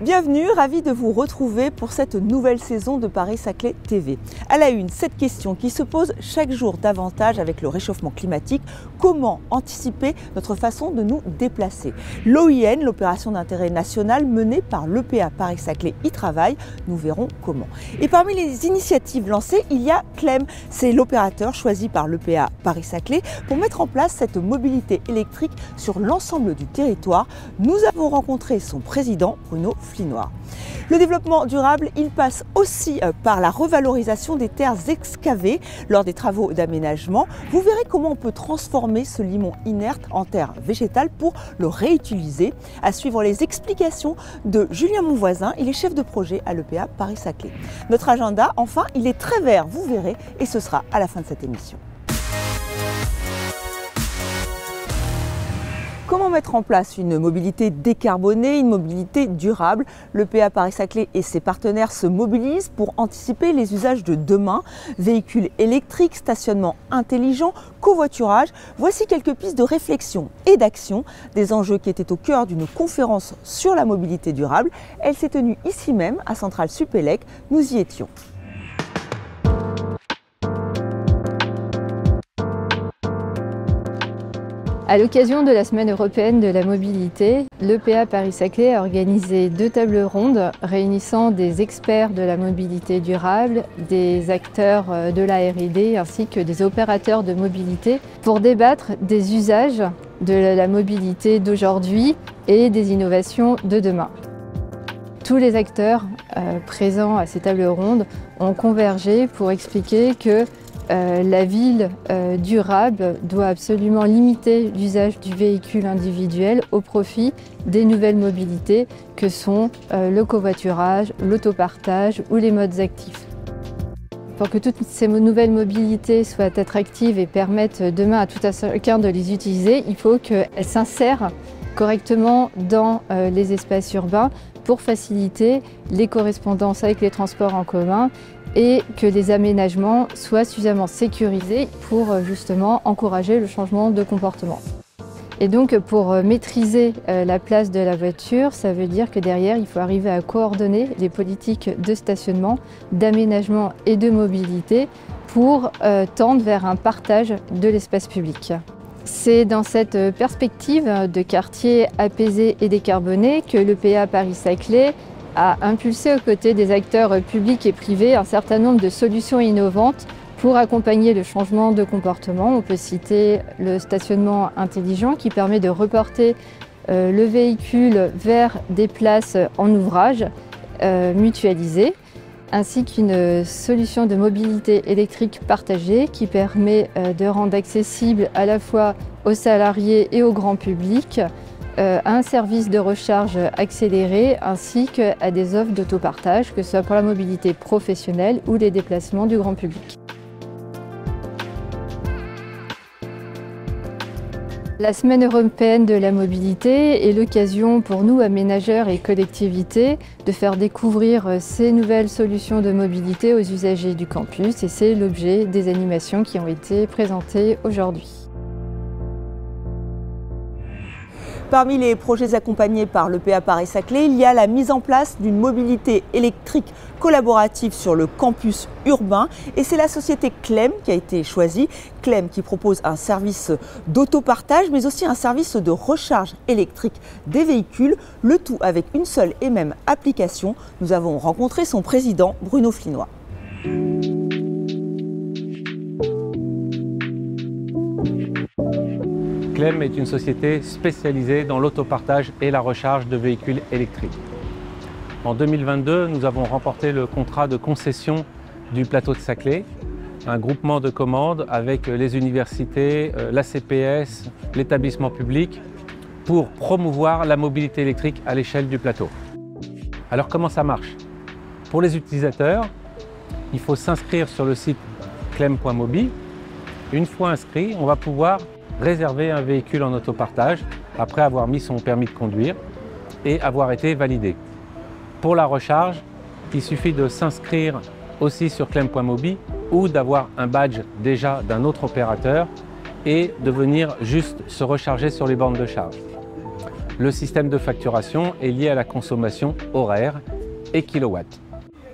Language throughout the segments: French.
Bienvenue, ravi de vous retrouver pour cette nouvelle saison de Paris-Saclay TV. À la une, cette question qui se pose chaque jour davantage avec le réchauffement climatique, comment anticiper notre façon de nous déplacer? L'OIN, l'opération d'intérêt national menée par l'EPA Paris-Saclay, y travaille, nous verrons comment. Et parmi les initiatives lancées, il y a Clem, c'est l'opérateur choisi par l'EPA Paris-Saclay pour mettre en place cette mobilité électrique sur l'ensemble du territoire. Nous avons rencontré son président, Bruno Flinois. Le développement durable, il passe aussi par la revalorisation des terres excavées lors des travaux d'aménagement. Vous verrez comment on peut transformer ce limon inerte en terre végétale pour le réutiliser. À suivre les explications de Julien Monvoisin, il est chef de projet à l'EPA Paris-Saclay. Notre agenda, enfin, il est très vert, vous verrez, et ce sera à la fin de cette émission. Comment mettre en place une mobilité décarbonée, une mobilité durable? L'EPA Paris-Saclay et ses partenaires se mobilisent pour anticiper les usages de demain. Véhicules électriques, stationnement intelligent, covoiturage. Voici quelques pistes de réflexion et d'action, des enjeux qui étaient au cœur d'une conférence sur la mobilité durable. Elle s'est tenue ici même, à Centrale Supélec. Nous y étions. À l'occasion de la Semaine européenne de la mobilité, l'EPA Paris-Saclay a organisé 2 tables rondes réunissant des experts de la mobilité durable, des acteurs de la R&D ainsi que des opérateurs de mobilité pour débattre des usages de la mobilité d'aujourd'hui et des innovations de demain. Tous les acteurs présents à ces tables rondes ont convergé pour expliquer que la ville durable doit absolument limiter l'usage du véhicule individuel au profit des nouvelles mobilités que sont le covoiturage, l'autopartage ou les modes actifs. Pour que toutes ces nouvelles mobilités soient attractives et permettent demain à tout un chacun de les utiliser, il faut qu'elles s'insèrent correctement dans les espaces urbains pour faciliter les correspondances avec les transports en commun et que les aménagements soient suffisamment sécurisés pour justement encourager le changement de comportement. Et donc pour maîtriser la place de la voiture, ça veut dire que derrière il faut arriver à coordonner les politiques de stationnement, d'aménagement et de mobilité pour tendre vers un partage de l'espace public. C'est dans cette perspective de quartier apaisé et décarboné que l'EPA Paris-Saclay a impulsé aux côtés des acteurs publics et privés un certain nombre de solutions innovantes pour accompagner le changement de comportement. On peut citer le stationnement intelligent qui permet de reporter le véhicule vers des places en ouvrage mutualisées, ainsi qu'une solution de mobilité électrique partagée qui permet de rendre accessible à la fois aux salariés et au grand public un service de recharge accéléré ainsi qu'à des offres d'autopartage, que ce soit pour la mobilité professionnelle ou les déplacements du grand public. La Semaine européenne de la mobilité est l'occasion pour nous, aménageurs et collectivités, de faire découvrir ces nouvelles solutions de mobilité aux usagers du campus et c'est l'objet des animations qui ont été présentées aujourd'hui. Parmi les projets accompagnés par l'EPA Paris-Saclay, il y a la mise en place d'une mobilité électrique collaborative sur le campus urbain. Et c'est la société Clem qui a été choisie. Clem qui propose un service d'autopartage, mais aussi un service de recharge électrique des véhicules. Le tout avec une seule et même application. Nous avons rencontré son président, Bruno Flinois. Clem est une société spécialisée dans l'autopartage et la recharge de véhicules électriques. En 2022, nous avons remporté le contrat de concession du plateau de Saclay, un groupement de commandes avec les universités, la CPS, l'établissement public, pour promouvoir la mobilité électrique à l'échelle du plateau. Alors comment ça marche? Pour les utilisateurs, il faut s'inscrire sur le site clem.mobi. Une fois inscrit, on va pouvoir réserver un véhicule en autopartage après avoir mis son permis de conduire et avoir été validé. Pour la recharge, il suffit de s'inscrire aussi sur clem.mobi ou d'avoir un badge déjà d'un autre opérateur et de venir juste se recharger sur les bornes de charge. Le système de facturation est lié à la consommation horaire et kilowatts.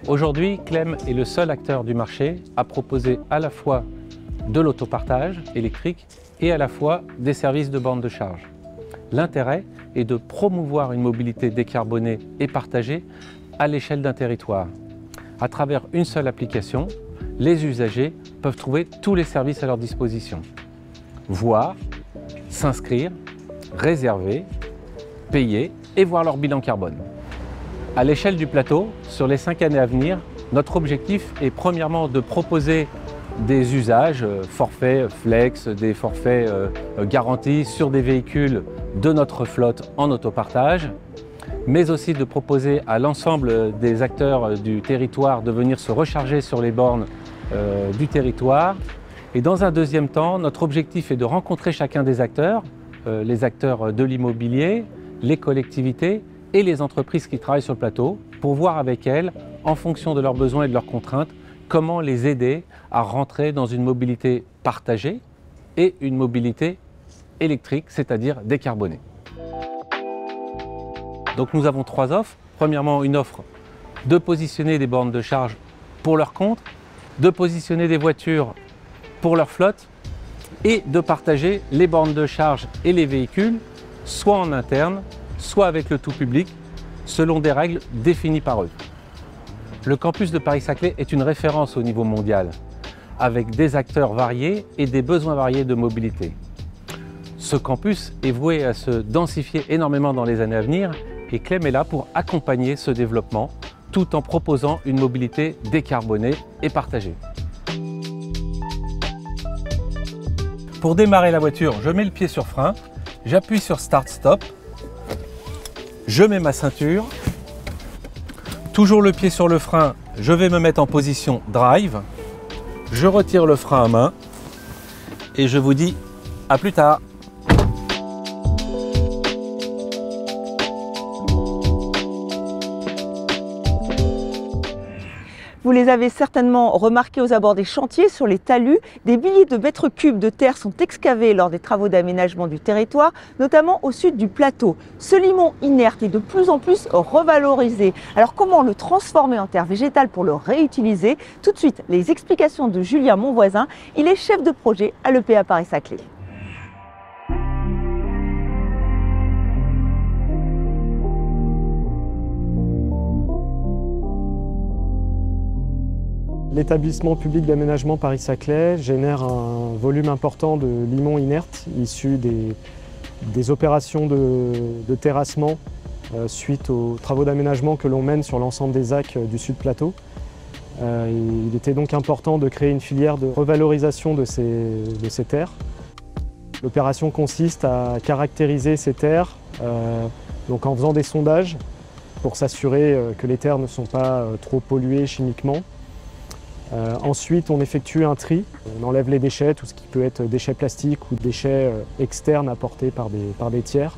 Aujourd'hui, Clem est le seul acteur du marché à proposer à la fois de l'autopartage électrique et à la fois des services de borne de charge. L'intérêt est de promouvoir une mobilité décarbonée et partagée à l'échelle d'un territoire. À travers une seule application, les usagers peuvent trouver tous les services à leur disposition. Voir, s'inscrire, réserver, payer et voir leur bilan carbone. À l'échelle du plateau, sur les 5 années à venir, notre objectif est premièrement de proposer des usages, forfaits flex, des forfaits garantis sur des véhicules de notre flotte en autopartage, mais aussi de proposer à l'ensemble des acteurs du territoire de venir se recharger sur les bornes du territoire. Et dans un deuxième temps, notre objectif est de rencontrer chacun des acteurs, les acteurs de l'immobilier, les collectivités et les entreprises qui travaillent sur le plateau, pour voir avec elles, en fonction de leurs besoins et de leurs contraintes, comment les aider à rentrer dans une mobilité partagée et une mobilité électrique, c'est-à-dire décarbonée. Donc nous avons 3 offres. Premièrement, une offre de positionner des bornes de charge pour leur compte, de positionner des voitures pour leur flotte et de partager les bornes de charge et les véhicules, soit en interne, soit avec le tout public, selon des règles définies par eux. Le campus de Paris-Saclay est une référence au niveau mondial, avec des acteurs variés et des besoins variés de mobilité. Ce campus est voué à se densifier énormément dans les années à venir et Clem est là pour accompagner ce développement tout en proposant une mobilité décarbonée et partagée. Pour démarrer la voiture, je mets le pied sur frein, j'appuie sur Start-Stop, je mets ma ceinture, toujours le pied sur le frein, je vais me mettre en position Drive, je retire le frein à main et je vous dis à plus tard. Vous les avez certainement remarqués aux abords des chantiers, sur les talus, des milliers de mètres cubes de terre sont excavés lors des travaux d'aménagement du territoire, notamment au sud du plateau. Ce limon inerte est de plus en plus revalorisé. Alors comment le transformer en terre végétale pour le réutiliser? Tout de suite, les explications de Julien Monvoisin, il est chef de projet à l'EPA Paris-Saclay. L'établissement public d'aménagement Paris-Saclay génère un volume important de limon inerte issu des opérations de terrassement suite aux travaux d'aménagement que l'on mène sur l'ensemble des ZAC du Sud Plateau. Il était donc important de créer une filière de revalorisation de ces terres. L'opération consiste à caractériser ces terres donc en faisant des sondages pour s'assurer que les terres ne sont pas trop polluées chimiquement. Ensuite, on effectue un tri, on enlève les déchets, tout ce qui peut être déchets plastiques ou déchets externes apportés par des tiers.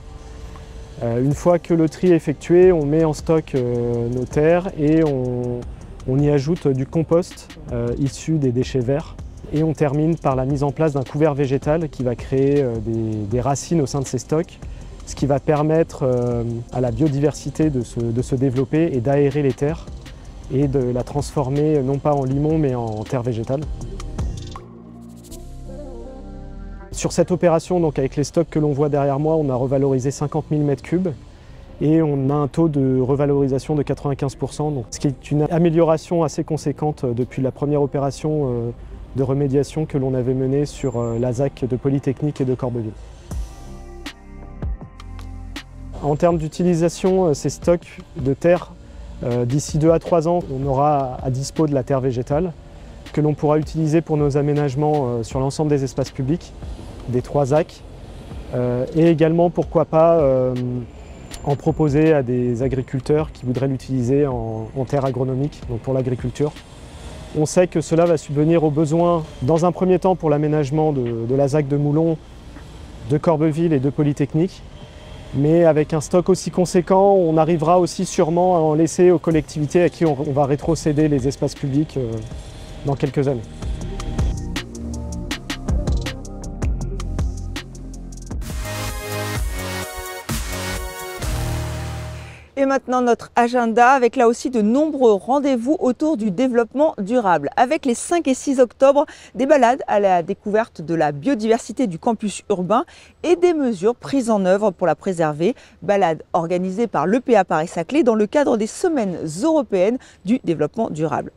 Une fois que le tri est effectué, on met en stock nos terres et on y ajoute du compost issu des déchets verts. Et on termine par la mise en place d'un couvert végétal qui va créer des racines au sein de ces stocks, ce qui va permettre à la biodiversité de se développer et d'aérer les terres, et de la transformer non pas en limon mais en terre végétale. Sur cette opération, donc avec les stocks que l'on voit derrière moi, on a revalorisé 50 000 m3 et on a un taux de revalorisation de 95%, donc, ce qui est une amélioration assez conséquente depuis la première opération de remédiation que l'on avait menée sur la ZAC de Polytechnique et de Corbeville. En termes d'utilisation, ces stocks de terre, d'ici 2 à 3 ans, on aura à dispo de la terre végétale que l'on pourra utiliser pour nos aménagements sur l'ensemble des espaces publics, des 3 ZAC, et également, pourquoi pas, en proposer à des agriculteurs qui voudraient l'utiliser en terre agronomique, donc pour l'agriculture. On sait que cela va subvenir aux besoins, dans un premier temps pour l'aménagement de la ZAC de Moulon, de Corbeville et de Polytechnique. Mais avec un stock aussi conséquent, on arrivera aussi sûrement à en laisser aux collectivités à qui on va rétrocéder les espaces publics dans quelques années. Et maintenant notre agenda avec là aussi de nombreux rendez-vous autour du développement durable. Avec les 5 et 6 octobre, des balades à la découverte de la biodiversité du campus urbain et des mesures prises en œuvre pour la préserver. Balades organisées par l'EPA Paris-Saclay dans le cadre des semaines européennes du développement durable.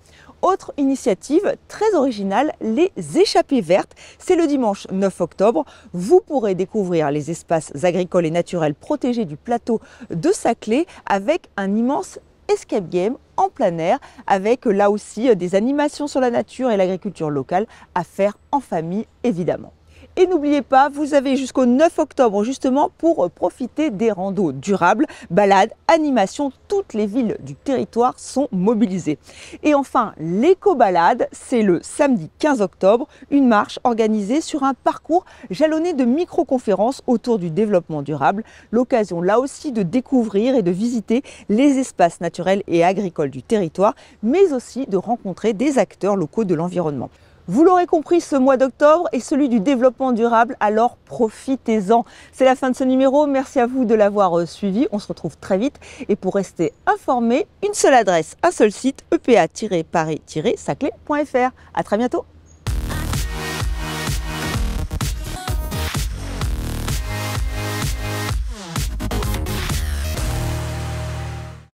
Autre initiative très originale, les échappées vertes. C'est le dimanche 9 octobre. Vous pourrez découvrir les espaces agricoles et naturels protégés du plateau de Saclay avec un immense escape game en plein air avec là aussi des animations sur la nature et l'agriculture locale à faire en famille évidemment. Et n'oubliez pas, vous avez jusqu'au 9 octobre justement pour profiter des randos durables, balades, animations, toutes les villes du territoire sont mobilisées. Et enfin, l'éco-balade, c'est le samedi 15 octobre, une marche organisée sur un parcours jalonné de micro-conférences autour du développement durable. L'occasion là aussi de découvrir et de visiter les espaces naturels et agricoles du territoire, mais aussi de rencontrer des acteurs locaux de l'environnement. Vous l'aurez compris, ce mois d'octobre est celui du développement durable, alors profitez-en. C'est la fin de ce numéro, merci à vous de l'avoir suivi, on se retrouve très vite. Et pour rester informé, une seule adresse, un seul site, epa-paris-saclay.fr. À très bientôt.